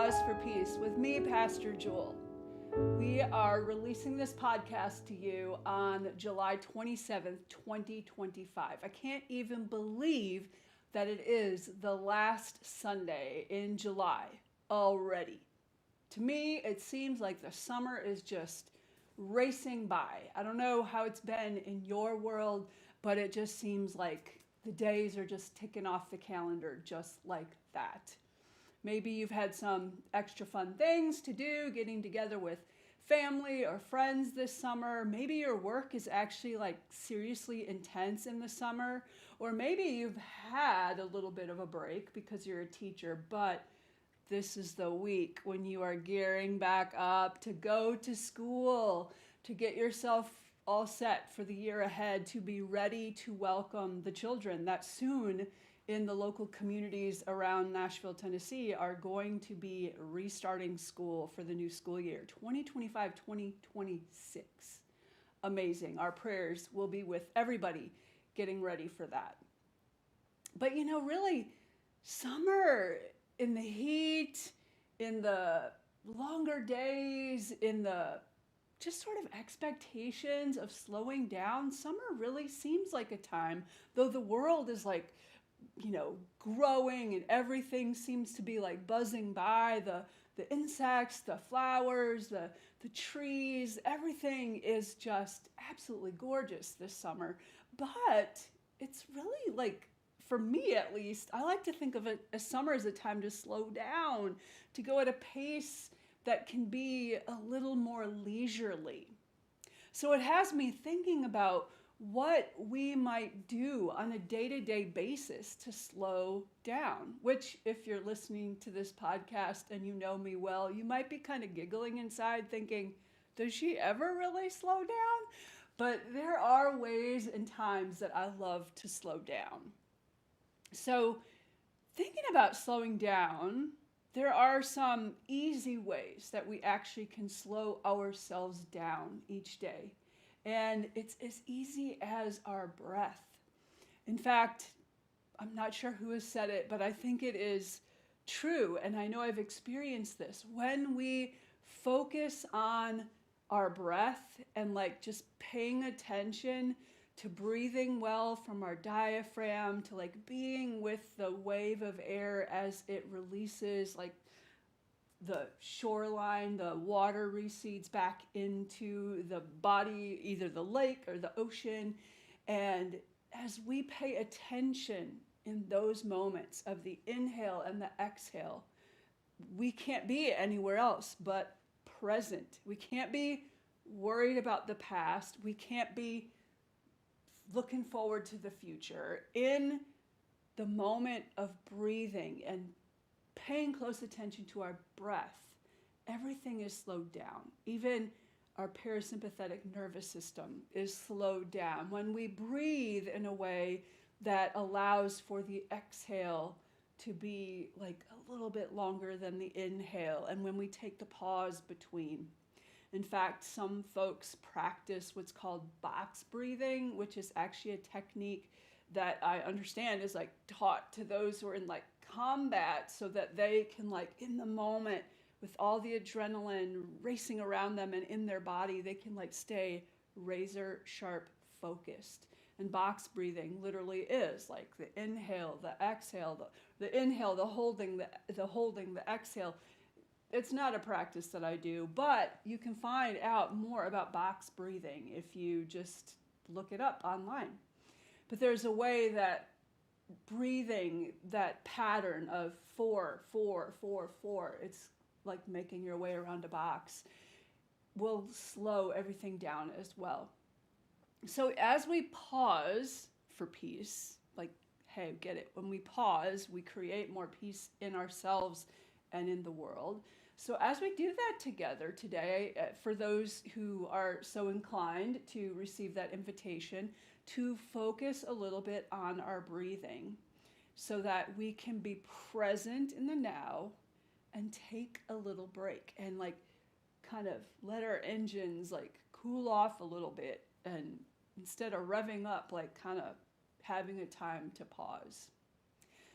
Pause for Peace with me, Pastor Jule. We are releasing this podcast to you on July 27th, 2025. I can't even believe that it is the last Sunday in July already. To me, it seems like the summer is just racing by. I don't know how it's been in your world, but it just seems like the days are just ticking off the calendar just like that. Maybe you've had some extra fun things to do, getting together with family or friends this summer. Maybe your work is actually like seriously intense in the summer, or maybe you've had a little bit of a break because you're a teacher, but this is the week when you are gearing back up to go to school, to get yourself all set for the year ahead, to be ready to welcome the children that soon in the local communities around Nashville, Tennessee are going to be restarting school for the new school year, 2025-2026. Amazing. Our prayers will be with everybody getting ready for that. But really, summer in the heat, in the longer days, in the just sort of expectations of slowing down, summer really seems like a time, though the world is like, growing and everything seems to be like buzzing by, the insects, the flowers, the trees, everything is just absolutely gorgeous this summer. But it's really like, for me at least, I like to think of it as summer as a time to slow down, to go at a pace that can be a little more leisurely. So it has me thinking about what we might do on a day-to-day basis to slow down, which if you're listening to this podcast and you know me well, you might be kind of giggling inside thinking, does she ever really slow down? But there are ways and times that I love to slow down. So thinking about slowing down, there are some easy ways that we actually can slow ourselves down each day. And it's as easy as our breath. In fact, I'm not sure who has said it, but I think it is true. And I know I've experienced this. When we focus on our breath and like just paying attention to breathing well from our diaphragm, to like being with the wave of air as it releases, like the shoreline, the water recedes back into the body, either the lake or the ocean. And as we pay attention in those moments of the inhale and the exhale, we can't be anywhere else but present. We can't be worried about the past. We can't be looking forward to the future. In the moment of breathing and paying close attention to our breath, everything is slowed down. Even our parasympathetic nervous system is slowed down. When we breathe in a way that allows for the exhale to be like a little bit longer than the inhale, and when we take the pause between. In fact, some folks practice what's called box breathing, which is actually a technique that I understand is like taught to those who are in like combat, so that they can like in the moment with all the adrenaline racing around them and in their body, they can like stay razor sharp focused. And box breathing literally is like the inhale, the exhale, the inhale, the holding, the exhale. It's not a practice that I do, but you can find out more about box breathing if you just look it up online. But there's a way that breathing, that pattern of 4, 4, 4, 4, it's like making your way around a box, will slow everything down as well. So as we pause for peace, like, hey, get it, when we pause, we create more peace in ourselves and in the world. So as we do that together today, for those who are so inclined to receive that invitation, to focus a little bit on our breathing so that we can be present in the now and take a little break and like kind of let our engines like cool off a little bit, and instead of revving up, like kind of having a time to pause.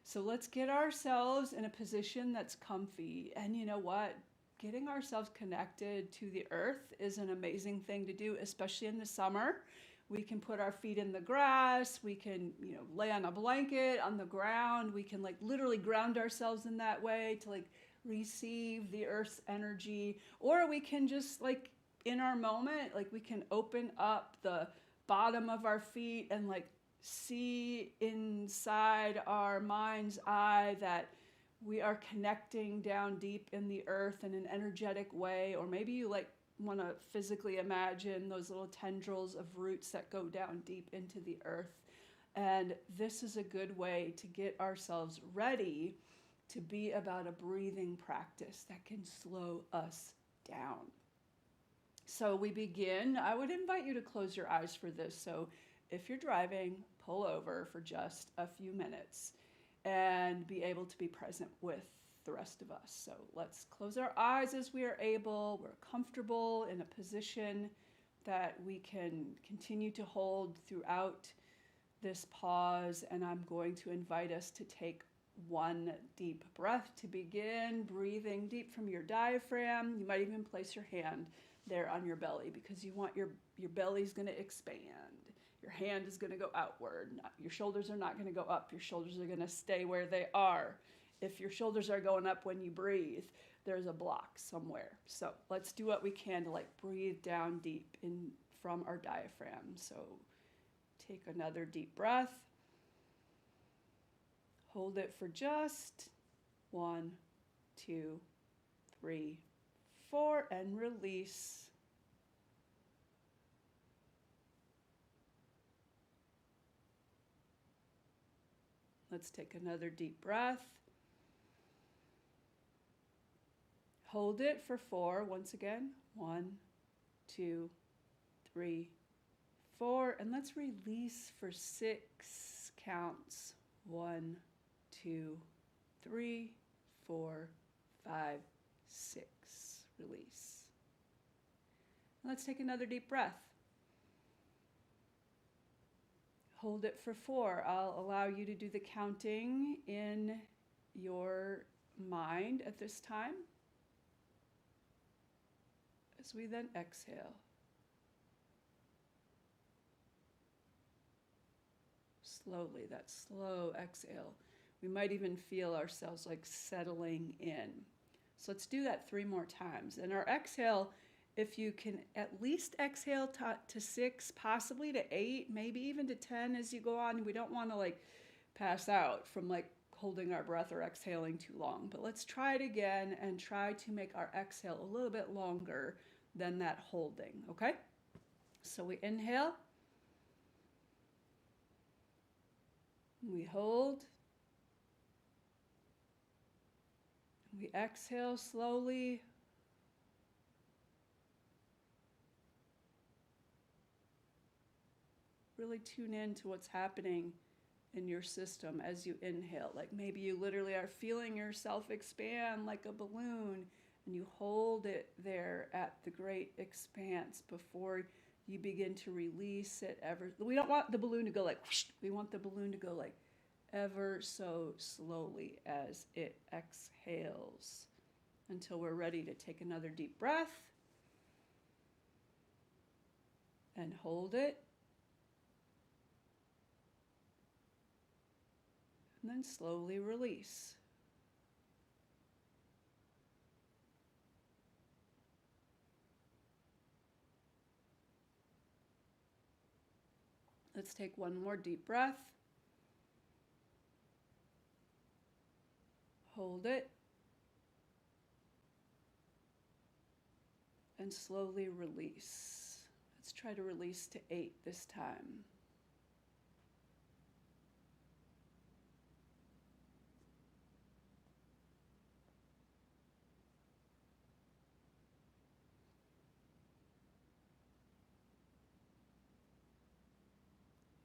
So let's get ourselves in a position that's comfy. And you know what? Getting ourselves connected to the earth is an amazing thing to do, especially in the summer. We can put our feet in the grass. We can, lay on a blanket on the ground. We can like literally ground ourselves in that way to like receive the earth's energy. Or we can just like in our moment, like we can open up the bottom of our feet and like see inside our mind's eye that we are connecting down deep in the earth in an energetic way. Or maybe you like want to physically imagine those little tendrils of roots that go down deep into the earth. And this is a good way to get ourselves ready to be about a breathing practice that can slow us down. So we begin. I would invite you to close your eyes for this. So if you're driving, pull over for just a few minutes and be able to be present with the rest of us. So let's close our eyes as we are able. We're comfortable in a position that we can continue to hold throughout this pause. And I'm going to invite us to take one deep breath to begin, breathing deep from your diaphragm. You might even place your hand there on your belly because you want your belly's going to expand. Your hand is going to go outward. Your shoulders are not going to go up. Your shoulders are going to stay where they are. If your shoulders are going up when you breathe, there's a block somewhere. So let's do what we can to like breathe down deep in from our diaphragm. So take another deep breath. Hold it for just 1, 2, 3, 4, and release. Let's take another deep breath. Hold it for 4. Once again, 1, 2, 3, 4. And let's release for 6 counts. 1, 2, 3, 4, 5, 6. Release. Let's take another deep breath. Hold it for 4. I'll allow you to do the counting in your mind at this time. As we then exhale. Slowly, that slow exhale. We might even feel ourselves like settling in. So let's do that 3 more times. And our exhale, if you can at least exhale to 6, possibly to 8, maybe even to 10 as you go on. We don't want to like pass out from like holding our breath or exhaling too long. But let's try it again and try to make our exhale a little bit longer than that holding, okay? So we inhale. We hold. We exhale slowly. Really tune in to what's happening in your system as you inhale. Like maybe you literally are feeling yourself expand like a balloon, and you hold it there at the great expanse before you begin to release it ever. We don't want the balloon to go like whoosh. We want the balloon to go like ever so slowly as it exhales until we're ready to take another deep breath and hold it. And then slowly release. Let's take one more deep breath. Hold it. And slowly release. Let's try to release to 8 this time.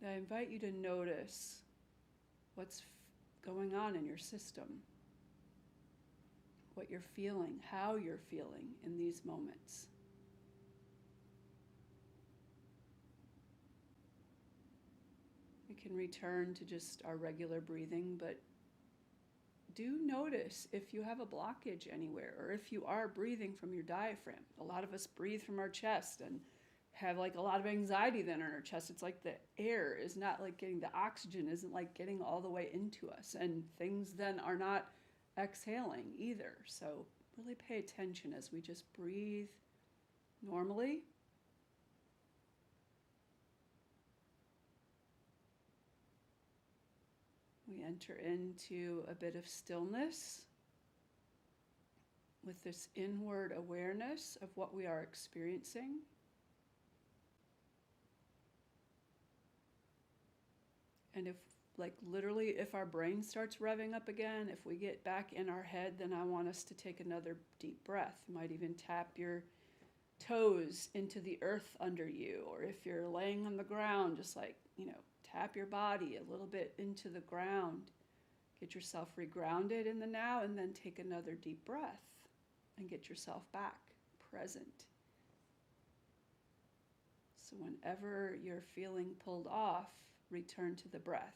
I invite you to notice what's going on in your system, what you're feeling, how you're feeling in these moments. We can return to just our regular breathing, but do notice if you have a blockage anywhere, or if you are breathing from your diaphragm. A lot of us breathe from our chest and have like a lot of anxiety then in our chest. It's like the air is not like getting, the oxygen isn't like getting all the way into us, and things then are not exhaling either. So really pay attention as we just breathe normally. We enter into a bit of stillness with this inward awareness of what we are experiencing. And if, like literally, if our brain starts revving up again, if we get back in our head, then I want us to take another deep breath. You might even tap your toes into the earth under you, or if you're laying on the ground, just like, tap your body a little bit into the ground. Get yourself regrounded in the now, and then take another deep breath and get yourself back present. So whenever you're feeling pulled off, return to the breath.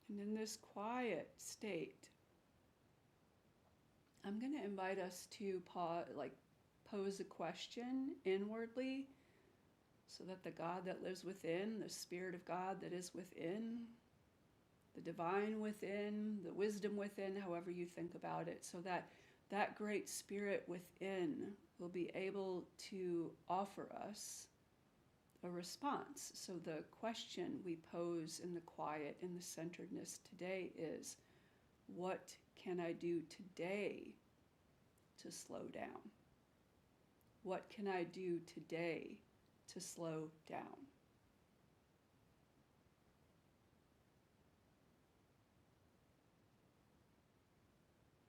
And in this quiet state, I'm going to invite us to pose a question inwardly, so that the God that lives within, the Spirit of God that is within, the divine within, the wisdom within, however you think about it, so that that great Spirit within will be able to offer us a response. So the question we pose in the quiet, in the centeredness today is, what can I do today to slow down? What can I do today to slow down?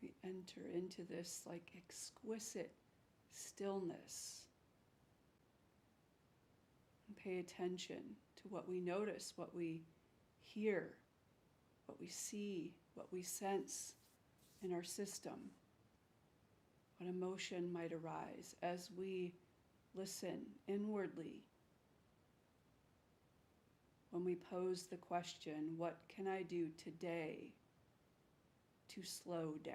We enter into this like exquisite stillness. And pay attention to what we notice, what we hear, what we see, what we sense in our system. What emotion might arise as we listen inwardly when we pose the question, what can I do today to slow down?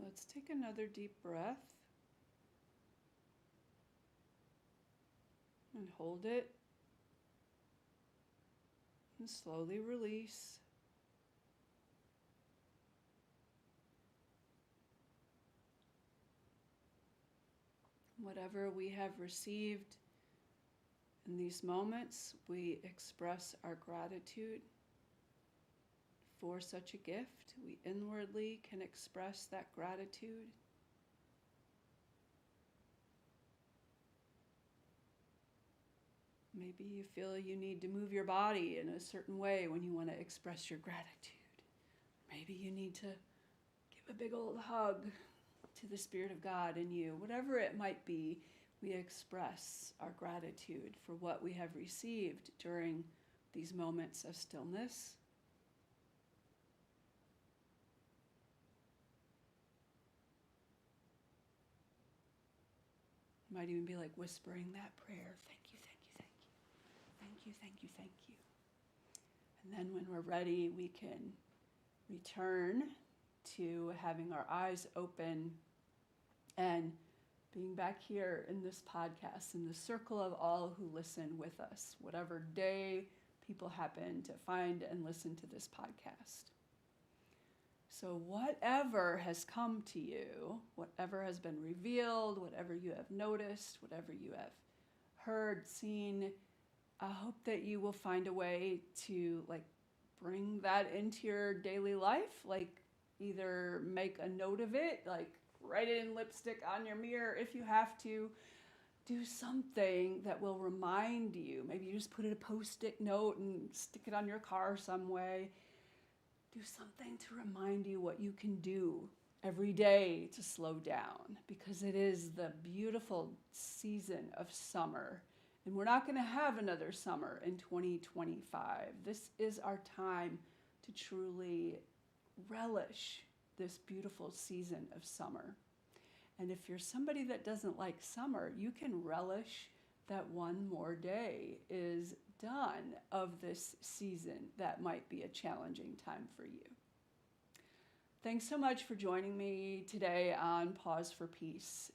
Let's take another deep breath and hold it and slowly release. Whatever we have received in these moments, we express our gratitude for such a gift. We inwardly can express that gratitude. Maybe you feel you need to move your body in a certain way when you want to express your gratitude. Maybe you need to give a big old hug to the Spirit of God in you. Whatever it might be, we express our gratitude for what we have received during these moments of stillness. You might even be like whispering that prayer. Thank you, thank you, thank you. Thank you, thank you, thank you. And then when we're ready, we can return to having our eyes open and being back here in this podcast, in the circle of all who listen with us, whatever day people happen to find and listen to this podcast. So whatever has come to you, whatever has been revealed, whatever you have noticed, whatever you have heard, seen, I hope that you will find a way to bring that into your daily life, either make a note of it, write it in lipstick on your mirror if you have to. Do something that will remind you. Maybe you just put it a post-it note and stick it on your car some way. Do something to remind you what you can do every day to slow down, because it is the beautiful season of summer. And we're not going to have another summer in 2025. This is our time to truly relish this beautiful season of summer. And if you're somebody that doesn't like summer, you can relish that one more day is done of this season that might be a challenging time for you. Thanks so much for joining me today on Pause for Peace.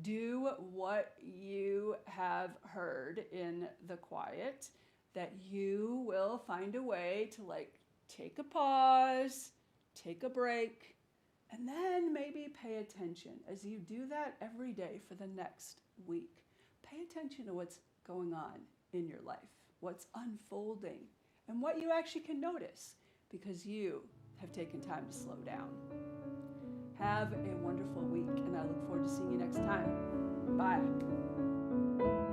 Do what you have heard in the quiet, that you will find a way to take a pause, take a break, and then maybe pay attention. As you do that every day for the next week, pay attention to what's going on in your life, what's unfolding, and what you actually can notice because you have taken time to slow down. Have a wonderful week, and I look forward to seeing you next time. Bye.